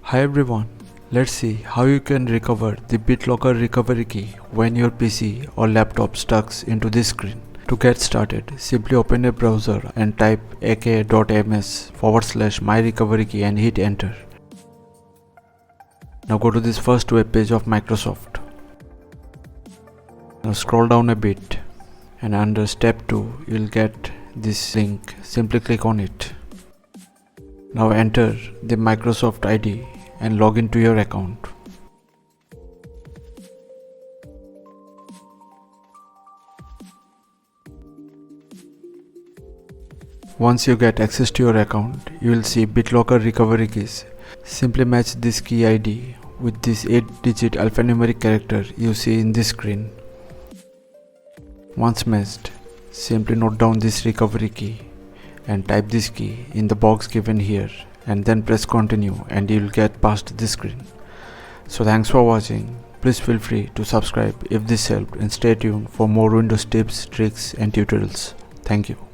Hi everyone, let's see how you can recover the BitLocker Recovery Key when your PC or laptop stucks into this screen. To get started, simply open a browser and type aka.ms/myrecoverykey and hit enter. Now go to this first web page of Microsoft. Now scroll down a bit and under step 2 you'll get this link. Simply click on it. Now enter the Microsoft ID and log into your account. Once you get access to your account, you will see BitLocker Recovery Keys. Simply match this key ID with this 8-digit alphanumeric character you see in this screen. Once matched, simply note down this recovery key and type this key in the box given here and then press continue and you will get past this screen. So thanks for watching. Please feel free to subscribe if this helped and stay tuned for more Windows tips, tricks and tutorials. Thank you.